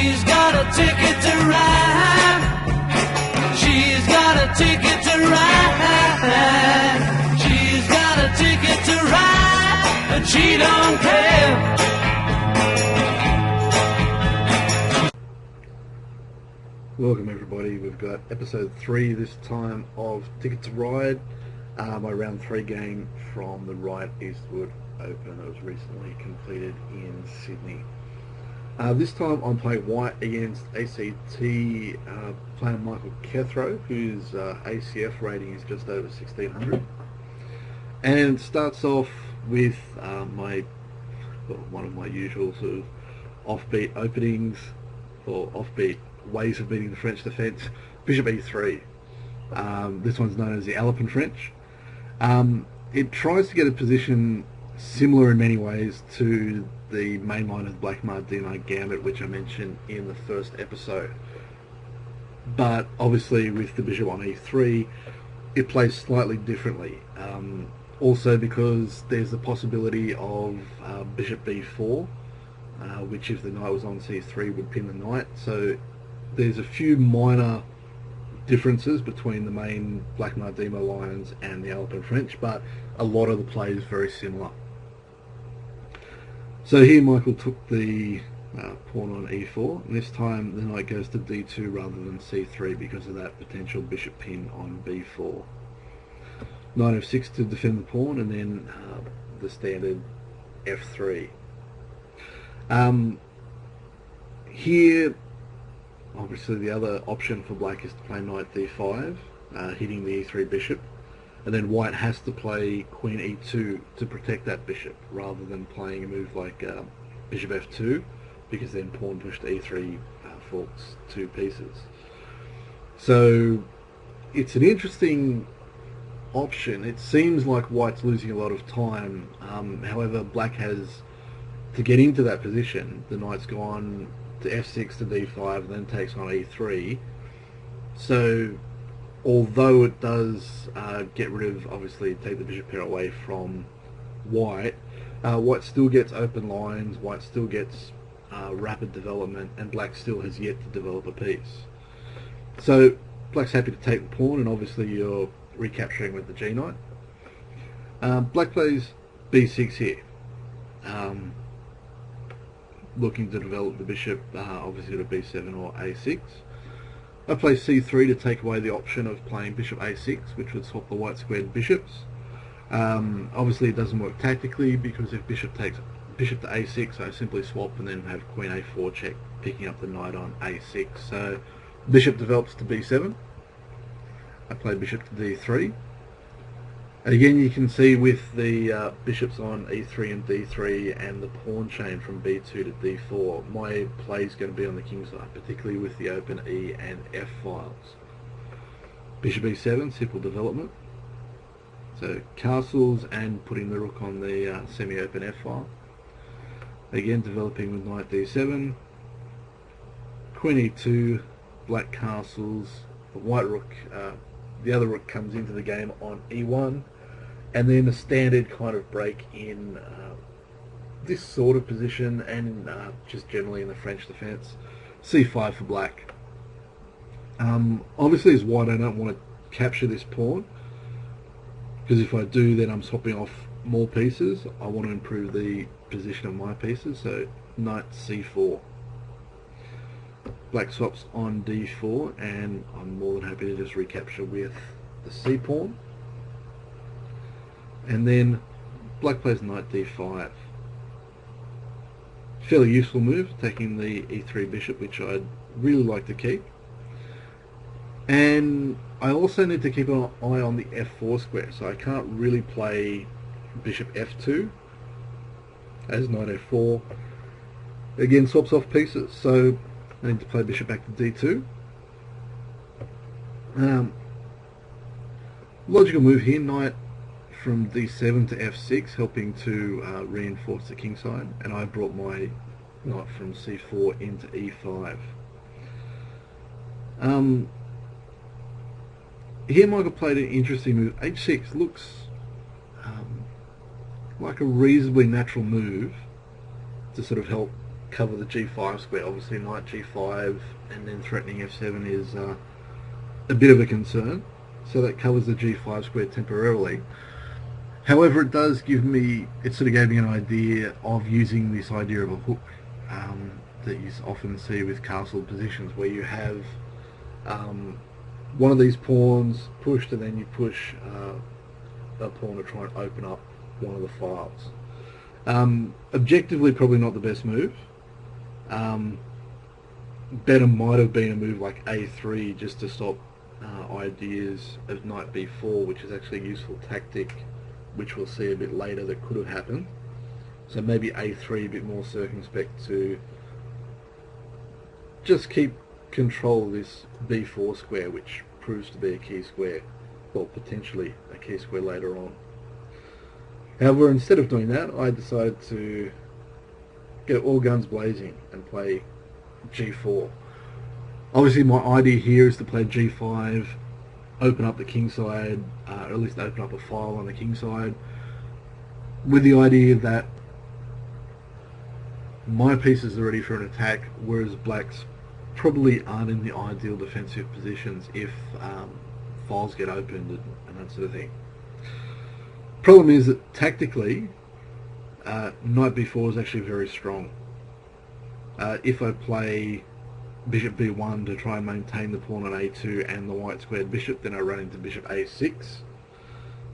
She's got a ticket to ride. She's got a ticket to ride. She's got a ticket to ride, but she don't care. Welcome everybody, we've got episode 3 this time of Ticket to Ride, my round 3 game from the Ryde-Eastwood Open that was recently completed in Sydney. This time I'm playing white against ACT, playing Michael Kethro, whose ACF rating is just over 1600. And it starts off with one of my usual sort of offbeat openings, or offbeat ways of beating the French defence, Bishop E3. This one's known as the Alpin French. It tries to get a position similar in many ways to the main line of Black Mardino Gambit, which I mentioned in the first episode. But obviously with the Bishop on E3, it plays slightly differently. Also because there's the possibility of Bishop B4, which if the knight was on C3 would pin the knight. So there's a few minor differences between the main Black Mardino lines and the Alpin French, but a lot of the play is very similar. So here Michael took the pawn on E4, and this time the knight goes to D2 rather than C3 because of that potential bishop pin on B4. Knight F6 to defend the pawn, and then the standard F3. Here obviously the other option for black is to play knight D5, hitting the E3 bishop, and then white has to play queen E2 to protect that bishop, rather than playing a move like bishop F2, because then pawn push to E3 forks 2 pieces. So it's an interesting option. It seems like white's losing a lot of time, however black has, to get into that position, the knight's gone to F6 to D5 and then takes on E3. So although it does get rid of, obviously take the bishop pair away from white, white still gets open lines, white still gets rapid development, and black still has yet to develop a piece. So black's happy to take the pawn, and obviously you're recapturing with the G knight. Black plays B6 here, looking to develop the bishop, obviously to B7 or A6. I play C3 to take away the option of playing bishop A6, which would swap the white squared bishops. Obviously it doesn't work tactically, because if bishop takes bishop to A6, I simply swap and then have queen A4 check, picking up the knight on A6. So bishop develops to B7. I play bishop to D3. And again, you can see with the bishops on E3 and D3 and the pawn chain from B2 to D4, my play is going to be on the king side, particularly with the open E and F files. Bishop E7, simple development. So castles and putting the rook on the semi-open F file. Again, developing with knight D7. Queen E2, black castles, the white rook, the other rook comes into the game on E1. And then a standard kind of break in this sort of position, and just generally in the French defence, C5 for black. Obviously as white I don't want to capture this pawn, because if I do then I'm swapping off more pieces. I want to improve the position of my pieces, so knight C4. Black swaps on D4, and I'm more than happy to just recapture with the C pawn. And then black plays knight D5. Fairly useful move, taking the E3 bishop, which I'd really like to keep. And I also need to keep an eye on the F4 square, so I can't really play bishop F2 as knight F4. Again, swaps off pieces, so I need to play bishop back to D2. Logical move here, knight from D7 to F6, helping to reinforce the king side, and I brought my knight from C4 into E5. Here Michael played an interesting move. H6 looks like a reasonably natural move to sort of help cover the g5 square. Obviously knight g5 and then threatening f7 is a bit of a concern, so that covers the g5 square temporarily. However, it does give me, it sort of gave me an idea of using this idea of a hook that you often see with castle positions, where you have one of these pawns pushed and then you push a pawn to try and open up one of the files. Objectively, probably not the best move. Better might have been a move like a3 just to stop ideas of knight b4, which is actually a useful tactic, which we'll see a bit later that could have happened. So maybe a3 a bit more circumspect to just keep control of this b4 square, which proves to be a key square, or potentially a key square later on. However, instead of doing that, I decided to go all guns blazing and play g4. Obviously my idea here is to play g5, open up the king side, or at least open up a file on the king side, with the idea that my pieces are ready for an attack, whereas black's probably aren't in the ideal defensive positions if files get opened and that sort of thing. Problem is that tactically, knight b4 is actually very strong. If I play bishop b1 to try and maintain the pawn on a2 and the white squared bishop, then I run into bishop a6,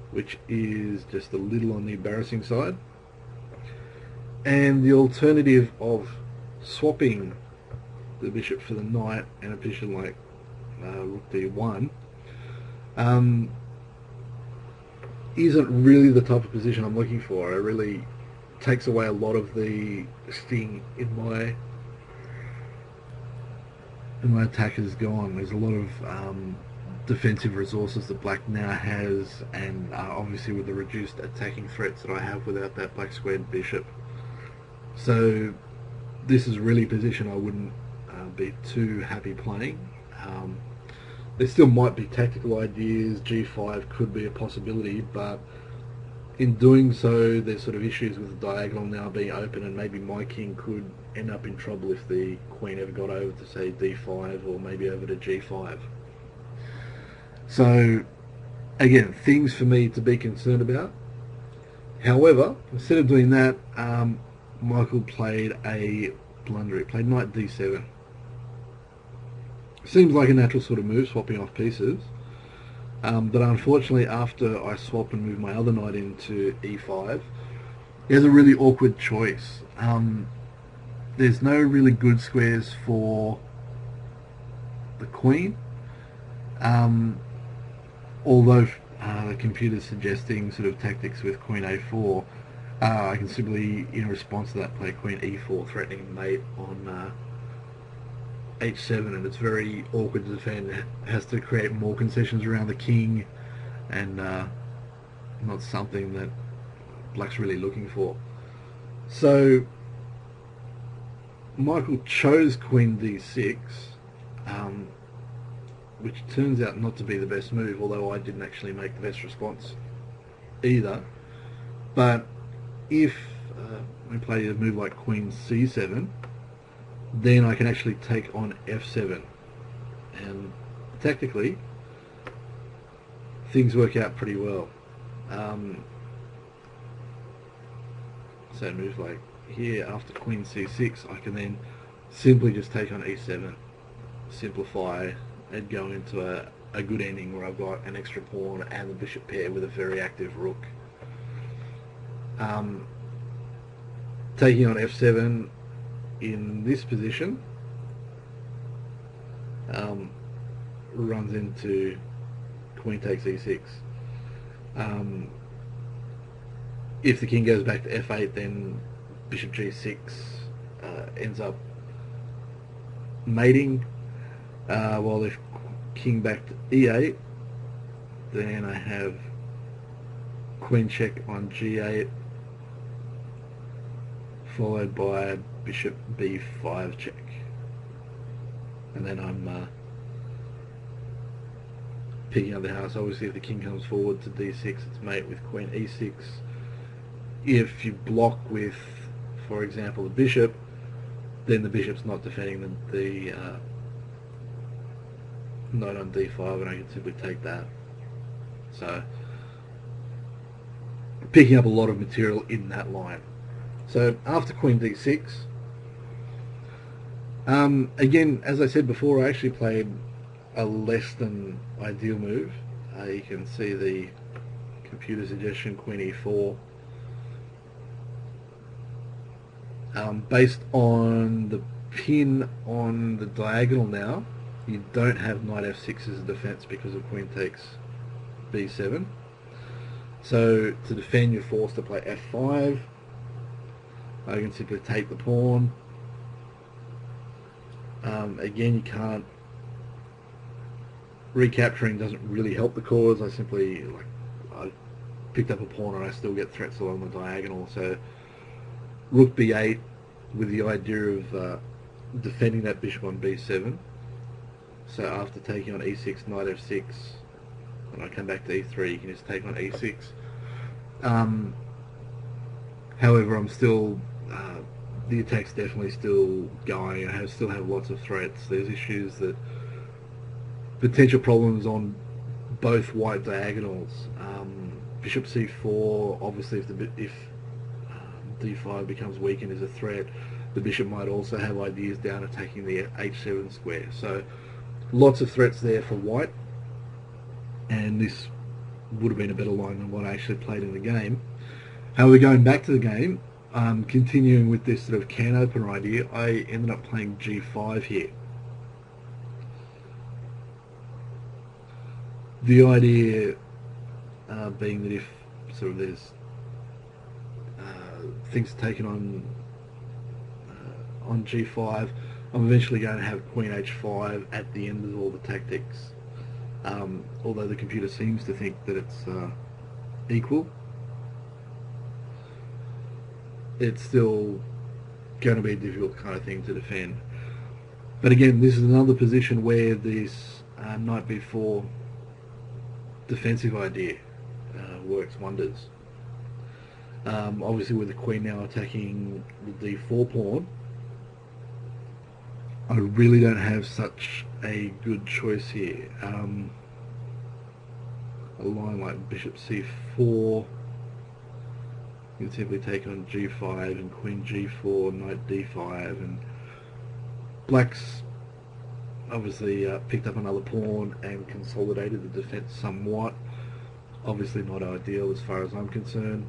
which is just a little on the embarrassing side. And the alternative of swapping the bishop for the knight and a position like rook d1 isn't really the type of position I'm looking for. It really takes away a lot of the sting in my attack has gone. There's a lot of defensive resources that black now has, and obviously with the reduced attacking threats that I have without that black squared bishop. So this is really a position I wouldn't be too happy playing. There still might be tactical ideas, g5 could be a possibility, but in doing so there's sort of issues with the diagonal now being open, and maybe my king could end up in trouble if the queen ever got over to say d5 or maybe over to g5. So again, things for me to be concerned about. However, instead of doing that, Michael played a blunder. He played knight d7. Seems like a natural sort of move, swapping off pieces, but unfortunately after I swap and move my other knight into e5, there's a really awkward choice. There's no really good squares for the queen, although the computer's suggesting sort of tactics with queen a4. I can simply, in response to that, play queen e4, threatening mate on h7, and it's very awkward to defend. It has to create more concessions around the king, and not something that black's really looking for. So Michael chose queen d6, which turns out not to be the best move, although I didn't actually make the best response either. But if we play a move like queen c7, then I can actually take on f7, and tactically things work out pretty well. So moves like here, after queen c6, I can then simply just take on e7, simplify, and go into a good ending where I've got an extra pawn and the bishop pair with a very active rook. Taking on f7 in this position runs into queen takes e6. If the king goes back to f8, then bishop g6 ends up mating, while if king back to e8, then I have queen check on g8, followed by bishop b5 check, and then I'm picking up the house. Obviously if the king comes forward to d6, it's mate with queen e6. If you block with, for example, the bishop, then the bishop's not defending the knight on d5, and I can simply take that. So picking up a lot of material in that line. So after queen d6, again, as I said before, I actually played a less than ideal move. You can see the computer suggestion, queen e4. Based on the pin on the diagonal now, you don't have knight f6 as a defense because of queen takes b7. So to defend, you're forced to play f5. I can simply take the pawn. Again, you can't. Recapturing doesn't really help the cause. I picked up a pawn and I still get threats along the diagonal. So rook b8 with the idea of defending that bishop on b7. So after taking on e6, knight f6, when I come back to e3, you can just take on e6. However, I'm still the attack's definitely still going. I still have lots of threats. There's issues that potential problems on both white diagonals. Bishop c4. Obviously, if d5 becomes weakened as a threat, the bishop might also have ideas down attacking the h7 square. So lots of threats there for white, and this would have been a better line than what I actually played in the game. However, going back to the game, continuing with this sort of can opener idea, I ended up playing g5 here. The idea being that if sort of there's things taken on g5, I'm eventually going to have queen h5 at the end of all the tactics. Although the computer seems to think that it's equal, it's still going to be a difficult kind of thing to defend. But again, this is another position where this knight b4 defensive idea works wonders. Obviously, with the queen now attacking the d4 pawn, I really don't have such a good choice here. A line like bishop c4, you can simply take on g5 and queen g4, knight d5, and black's obviously picked up another pawn and consolidated the defense somewhat. Obviously not ideal as far as I'm concerned.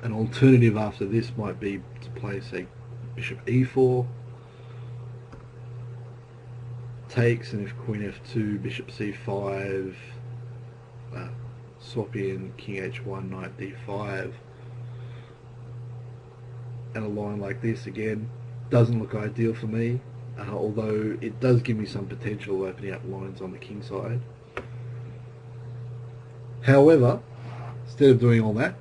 An alternative after this might be to play, say, bishop e4 takes, and if queen f2, bishop c5, swap in king h1, knight d5, and a line like this again doesn't look ideal for me, although it does give me some potential opening up lines on the king side. However, instead of doing all that,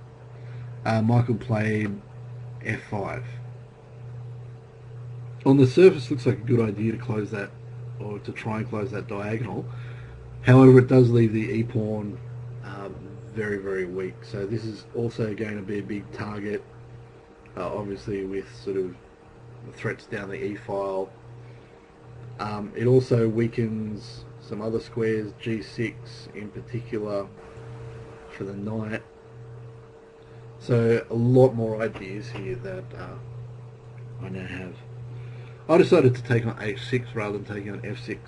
Michael played f5. On the surface, looks like a good idea to close that, or to try and close that diagonal. However, it does leave the e-pawn very, very weak. So this is also going to be a big target, obviously with sort of threats down the e-file. It also weakens some other squares, g6 in particular for the knight. So a lot more ideas here that I now have. I decided to take on h6 rather than taking on f6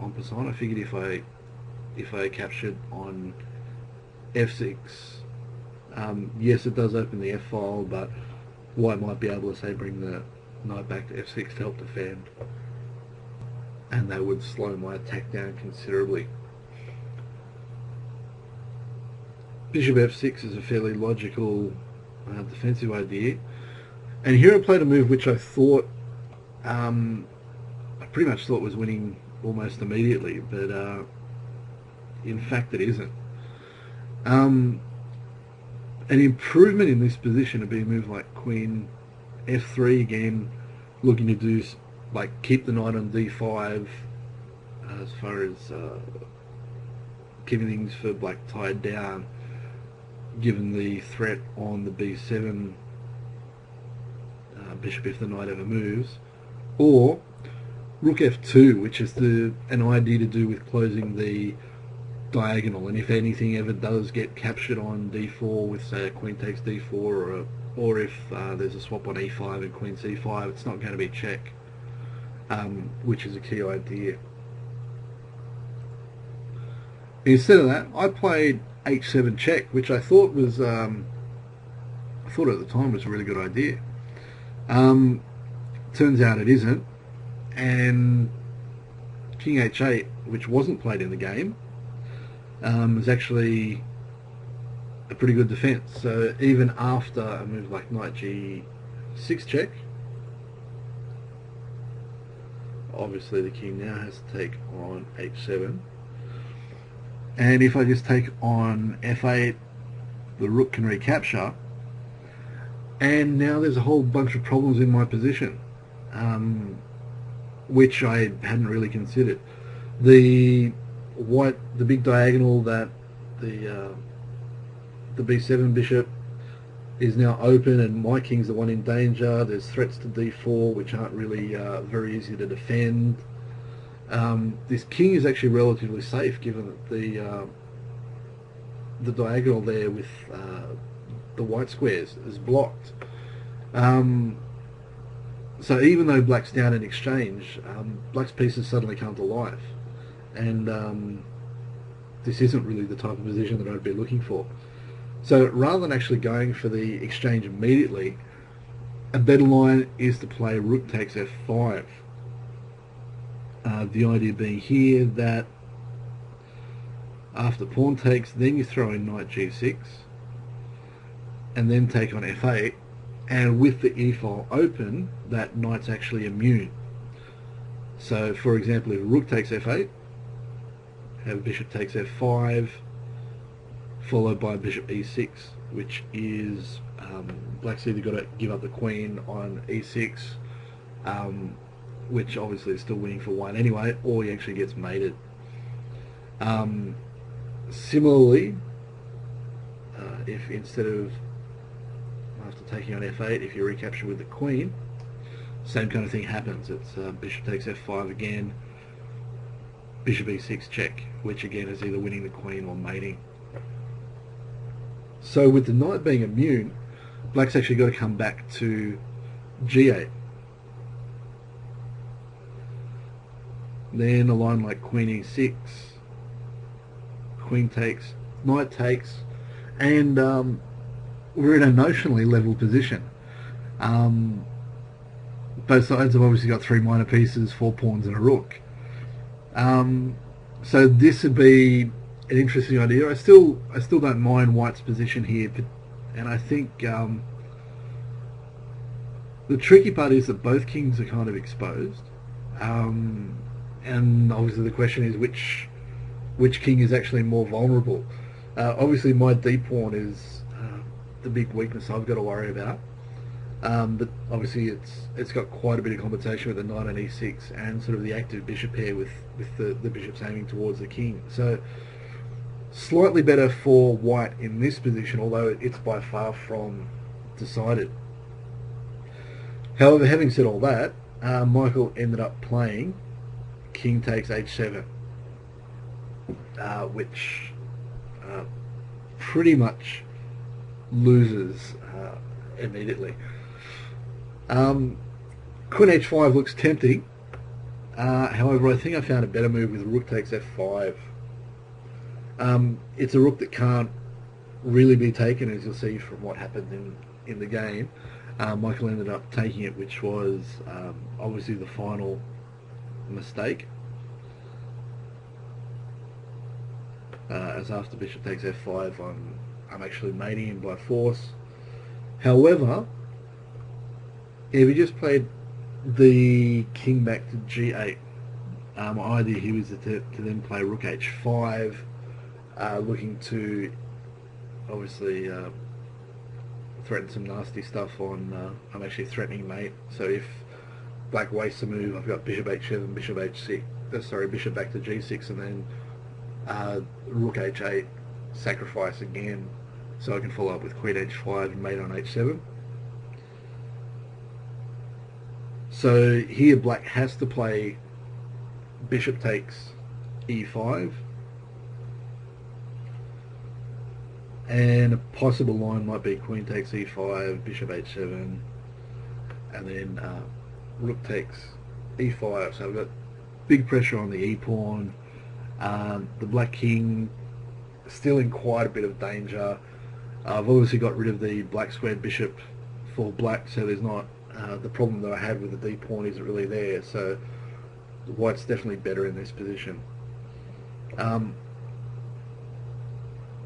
en passant. I figured if I captured on f6, yes, it does open the f-file, but white might be able to, say, bring the knight back to f6 to help defend, and that would slow my attack down considerably. Bishop f6 is a fairly logical defensive idea, and here I played a move which I thought, I pretty much thought was winning almost immediately, but in fact it isn't. An improvement in this position would be a move like queen f3, again looking to do, like, keep the knight on d5 as far as keeping things for black tied down, given the threat on the b7 bishop if the knight ever moves, or rook f2, which is an idea to do with closing the diagonal, and if anything ever does get captured on d4 with, say, a queen takes d4, or if there's a swap on e5 and queen c5, it's not going to be check, which is a key idea. Instead of that, I played h7 check, which I thought was, I thought at the time was a really good idea. Turns out it isn't, and king h8, which wasn't played in the game, is actually a pretty good defense. So even after a move like knight g6 check, obviously the king now has to take on h7, and if I just take on f8, the rook can recapture, and now there's a whole bunch of problems in my position, which I hadn't really considered. The big diagonal that the b7 bishop is now open, and my king's the one in danger. There's threats to d4 which aren't really very easy to defend. This king is actually relatively safe, given that the diagonal there with the white squares is blocked. So even though black's down in exchange, black's pieces suddenly come to life, and this isn't really the type of position that I'd be looking for. So rather than actually going for the exchange immediately, a better line is to play rook takes f5. The idea being here that after pawn takes, then you throw in knight g6, and then take on f8, and with the e-file open, that knight's actually immune. So for example, if rook takes f8, have bishop takes f5, followed by bishop e6, which is black's either got to give up the queen on e6, which obviously is still winning for white anyway, or he actually gets mated. Similarly, if instead of after taking on f8, if you recapture with the queen, same kind of thing happens. It's bishop takes f5 again, bishop e6 check, which again is either winning the queen or mating. So with the knight being immune, black's actually got to come back to g8. Then a line like queen e6, queen takes, knight takes, and we're in a notionally level position. Both sides have obviously got 3 minor pieces, 4 pawns and a rook. So this would be an interesting idea. I still don't mind white's position here, but, and I think the tricky part is that both kings are kind of exposed, and obviously the question is which king is actually more vulnerable. Obviously my d pawn is the big weakness I've got to worry about, but obviously it's got quite a bit of compensation with the knight on e6 and sort of the active bishop pair with the bishops aiming towards the king. So slightly better for white in this position, although it's by far from decided. However, having said all that, Michael ended up playing king takes h7, which pretty much loses immediately. Queen h5 looks tempting, however I think I found a better move with rook takes f5. It's a rook that can't really be taken, as you'll see from what happened in the game. Michael ended up taking it, which was obviously the final mistake, as after bishop takes f5 I'm actually mating him by force. However, if he just played the king back to g8, my idea here was to then play rook h5, looking to obviously threaten some nasty stuff on I'm actually threatening mate. So if black wastes a move, I've got bishop h7, bishop h6, bishop back to g6, and then rook h8, sacrifice again, so I can follow up with queen h5 and mate on h7. So here black has to play bishop takes e5, and a possible line might be queen takes e5, bishop h7, and then rook takes e5. So I've got big pressure on the e-pawn. The black king still in quite a bit of danger. I've obviously got rid of the black squared bishop for black, so there's not the problem that I had with the d-pawn isn't really there, so white's definitely better in this position.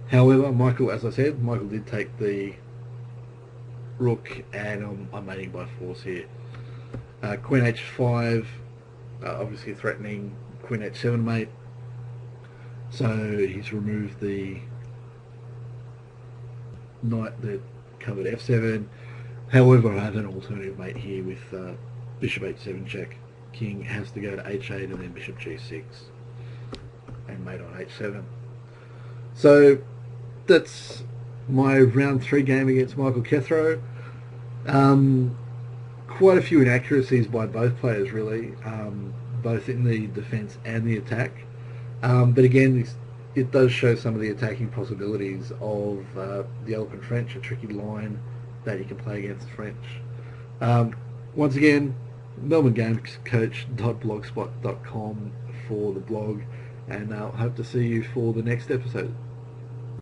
However, Michael, as I said, Michael did take the rook, and I'm mating by force here. Queen h5, obviously threatening queen h7 mate, so he's removed the knight that covered f7. However, I have an alternative mate here with bishop h7 check. King has to go to h8 and then bishop g6 and mate on h7. So that's my round 3 game against Michael Kethro. Quite a few inaccuracies by both players really, both in the defence and the attack. But again, it does show some of the attacking possibilities of the Elephant French, a tricky line that you can play against the French. Once again, melbournegamescoach.blogspot.com for the blog, and I hope to see you for the next episode.